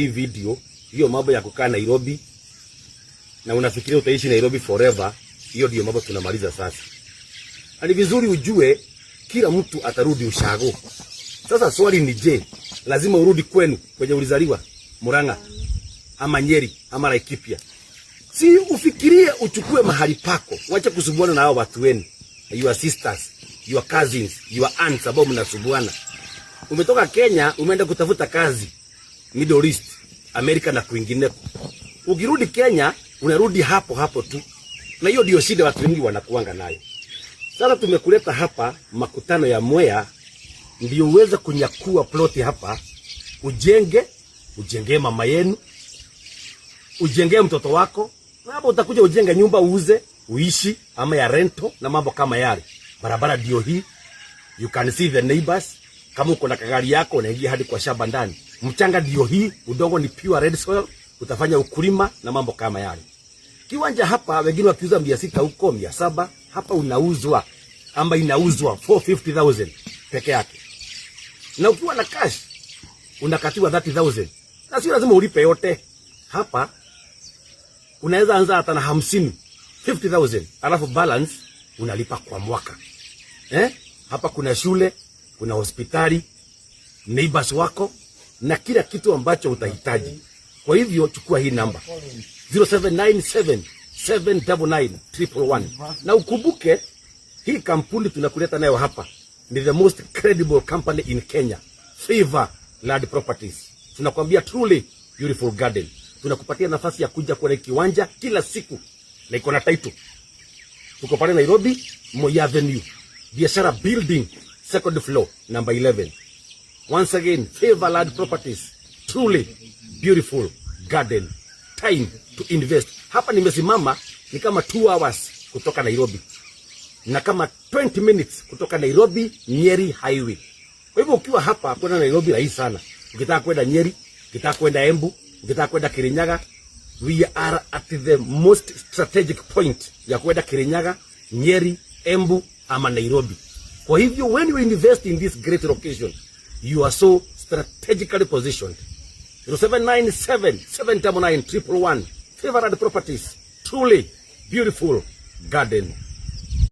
Hii video, hiyo mambo ya kukaa Nairobi na unafikiria utaishi Nairobi forever, hiyo ndio mambo tunamaliza sasa. Ni vizuri ujue kila mtu atarudi ushago. Sasa swali ni je, lazima urudi kwenu kwenye ulizaliwa, Murang'a ama Nyeri ama Laikipia? Si ufikirie uchukue mahali pako, wacha kusubuana na hao watu wenu, your sisters, your cousins, your aunts ambao mnasubuana. Umetoka Kenya, umeenda kutafuta kazi Middle East, Amerika na kwingineko. Ukirudi Kenya, unarudi hapo hapo tu. Na hiyo ndio shida watu wengi wanakuanga nayo. Sasa tumekuleta hapa makutano ya Mwea ndio uweze kunyakua ploti hapa, ujenge mama yenu, ujenge mtoto wako, na hapo utakuja ujenge nyumba uuze, uishi ama ya rento na mambo kama yale. Barabara ndio hii. You can see the neighbors. Kama uko na kagari yako unaingia hadi kwa shamba ndani. Mchanga ndio hii, udongo ni pure red soil, utafanya ukulima na mambo kama yale. Kiwanja hapa wengine wakiuza 600 huko 700, hapa unauzwa ama inauzwa 450,000 peke yake. Na ukiwa na cash unakatiwa 30,000. Na sio lazima ulipe yote. Hapa unaweza anza hata na 50,000, alafu balance unalipa kwa mwaka. Hapa kuna shule, kuna hospitali, neighbors wako na kila kitu ambacho utahitaji. Kwa hivyo chukua hii namba 0797799111. Na ukumbuke hii kampuni tunakuleta nayo hapa ni the most credible company in Kenya, Favor Land Properties. Tunakwambia truly beautiful garden. Tunakupatia nafasi ya kuja kwa kiwanja kila siku na iko na title. Tuko pale Nairobi, Moi Avenue, Biashara Building, second floor, number 11. Once again, Favor Land Properties, truly beautiful garden. Time to invest. Hapa nimesimama ni kama 2 hours kutoka Nairobi, na kama 20 minutes kutoka Nairobi Nyeri highway. Kwa hivyo ukiwa hapa kwenda Nairobi rahisi sana. Ukitaka kwenda Nyeri, ukitaka kwenda Embu, ukitaka kwenda Kirinyaga, we are at the most strategic point ya kwenda Kirinyaga, Nyeri, Embu ama Nairobi. Kwa hivyo when you invest in this great location, you are so strategically positioned. 0797799111. Favorite Properties, truly beautiful garden.